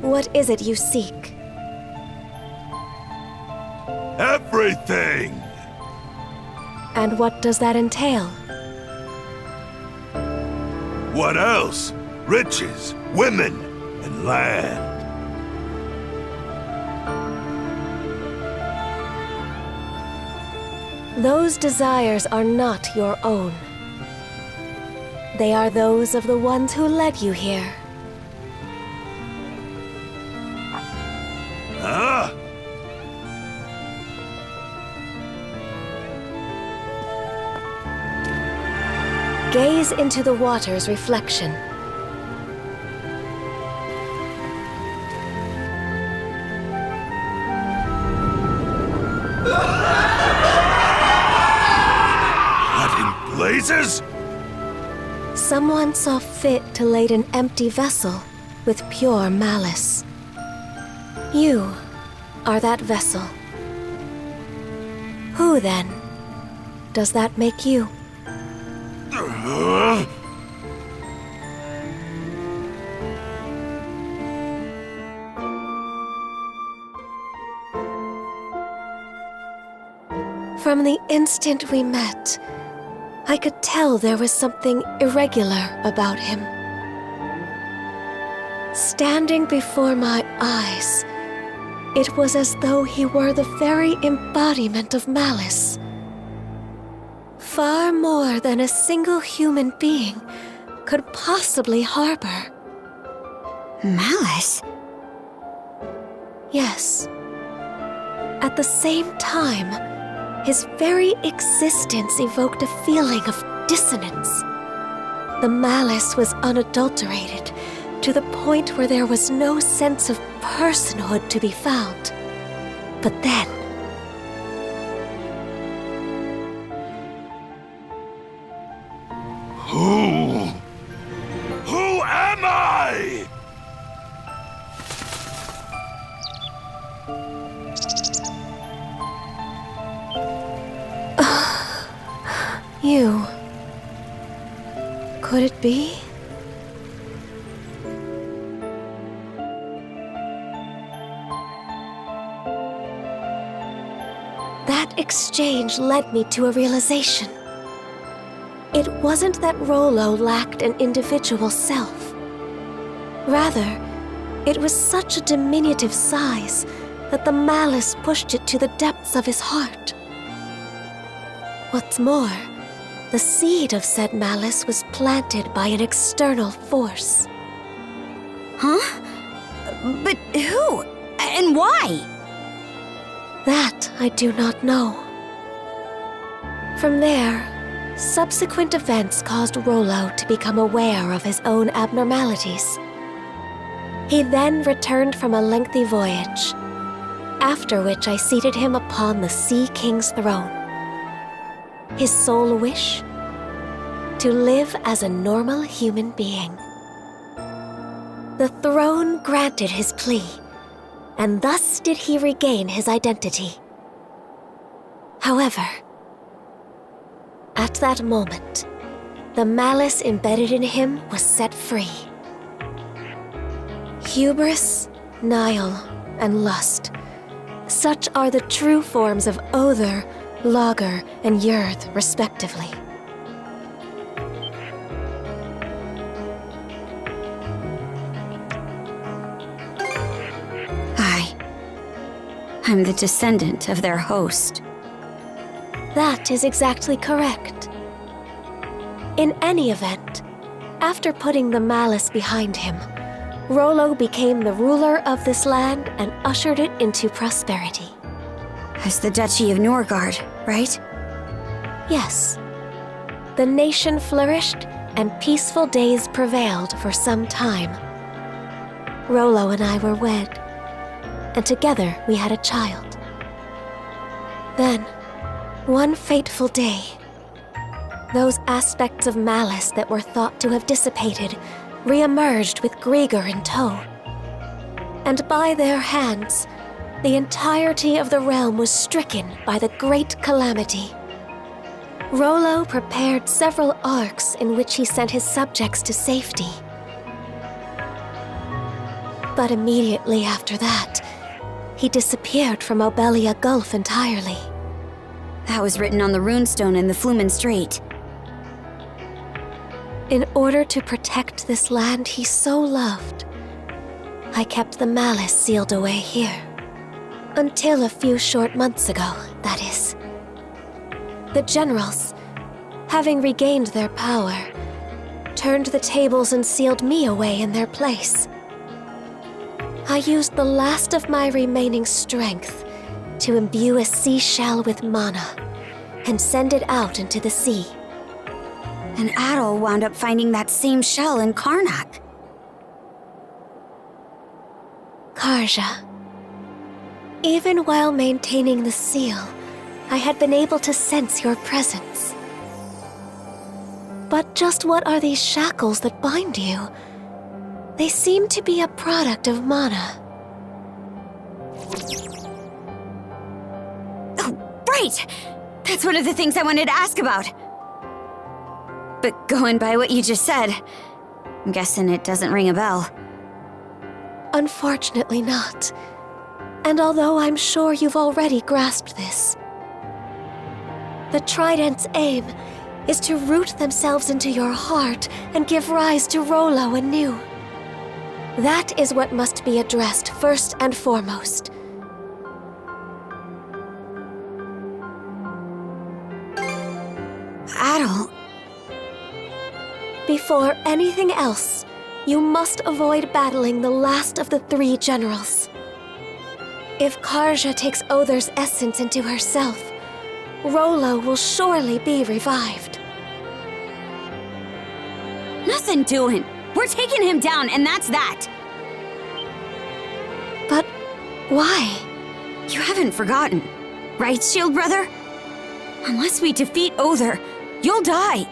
What is it you seek? Everything! And what does that entail? What else? Riches, women, and land. Those desires are not your own. They are those of the ones who led you here. Huh? Gaze into the water's reflection. What in blazes? Someone saw fit to lade an empty vessel with pure malice. You are that vessel. Who, then, does that make you? From the instant we met, I could tell there was something irregular about him. Standing before my eyes, it was as though he were the very embodiment of malice. Far more than a single human being could possibly harbor. Malice? Yes. At the same time, his very existence evoked a feeling of dissonance. The malice was unadulterated, to the point where there was no sense of personhood to be found. But then, Who am I? you. Could it be? That exchange led me to a realization. It wasn't that Rollo lacked an individual self. Rather, it was such a diminutive size that the malice pushed it to the depths of his heart. What's more, the seed of said malice was planted by an external force. Huh? But who? And why? That I do not know. From there, subsequent events caused Rollo to become aware of his own abnormalities. He then returned from a lengthy voyage, after which I seated him upon the Sea King's throne. His sole wish? To live as a normal human being. The throne granted his plea, and thus did he regain his identity. However, at that moment, the malice embedded in him was set free. Hubris, Nile, and lust. Such are the true forms of Other, Lager, and Yurth, respectively. I'm the descendant of their host. That is exactly correct. In any event, after putting the malice behind him, Rollo became the ruler of this land and ushered it into prosperity. As the Duchy of Norgard, right? Yes. The nation flourished and peaceful days prevailed for some time. Rollo and I were wed, and together we had a child. Then, one fateful day, those aspects of malice that were thought to have dissipated re-emerged with Grieger in tow. And by their hands, the entirety of the realm was stricken by the great calamity. Rollo prepared several arcs in which he sent his subjects to safety. But immediately after that, he disappeared from Obelia Gulf entirely. That was written on the runestone in the Flumen Strait. In order to protect this land he so loved, I kept the malice sealed away here. Until a few short months ago, that is. The generals, having regained their power, turned the tables and sealed me away in their place. I used the last of my remaining strength to imbue a seashell with mana and send it out into the sea. And Adol wound up finding that same shell in Karnak. Karja. Even while maintaining the seal, I had been able to sense your presence. But just what are these shackles that bind you? They seem to be a product of mana. Oh, right! That's one of the things I wanted to ask about. But going by what you just said, I'm guessing it doesn't ring a bell. Unfortunately not. And although I'm sure you've already grasped this, the Trident's aim is to root themselves into your heart and give rise to Rollo anew. That is what must be addressed first and foremost. Adol. Before anything else, you must avoid battling the last of the three generals. If Karja takes Other's essence into herself, Rollo will surely be revived. Nothing doing. We're taking him down, and that's that. But why? You haven't forgotten, right, Shield Brother? Unless we defeat Other, you'll die.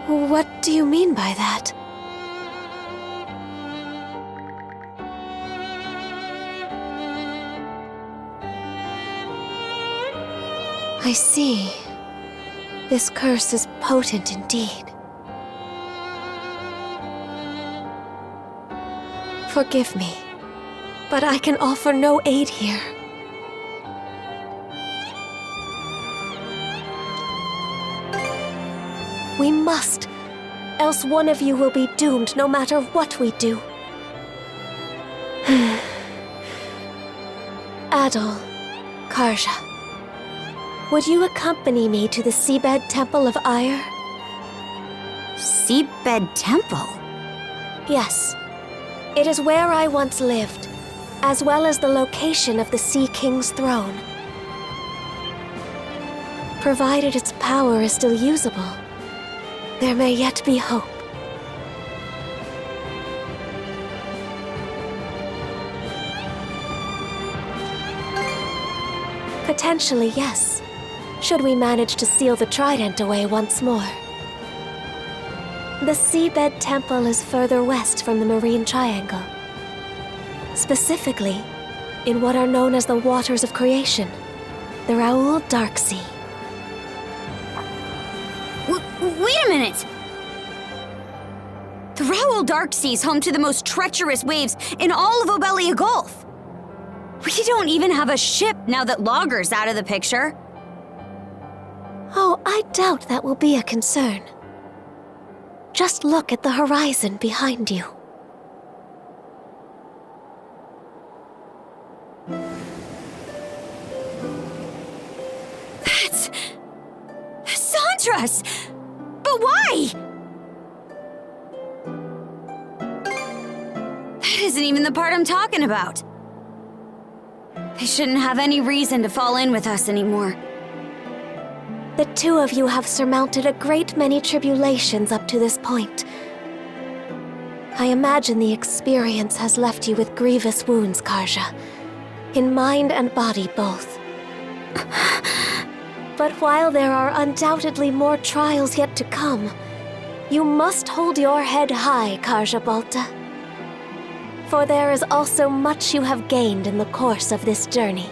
What do you mean by that? I see. This curse is potent indeed. Forgive me, but I can offer no aid here. We must, else one of you will be doomed no matter what we do. Adol, Karja, would you accompany me to the Seabed Temple of Ire? Seabed Temple? Yes. It is where I once lived, as well as the location of the Sea King's throne. Provided its power is still usable, there may yet be hope. Potentially, yes, should we manage to seal the Trident away once more. The Seabed Temple is further west from the Marine Triangle. Specifically, in what are known as the Waters of Creation, the Raoul Darksea. Wait a minute! The Raoul Darksea is home to the most treacherous waves in all of Obelia Gulf. We don't even have a ship now that Logger's out of the picture. Oh, I doubt that will be a concern. Just look at the horizon behind you. That's Sandra's! But why? That isn't even the part I'm talking about. They shouldn't have any reason to fall in with us anymore. The two of you have surmounted a great many tribulations up to this point. I imagine the experience has left you with grievous wounds, Karja. In mind and body both. But while there are undoubtedly more trials yet to come, you must hold your head high, Karja Balta. For there is also much you have gained in the course of this journey.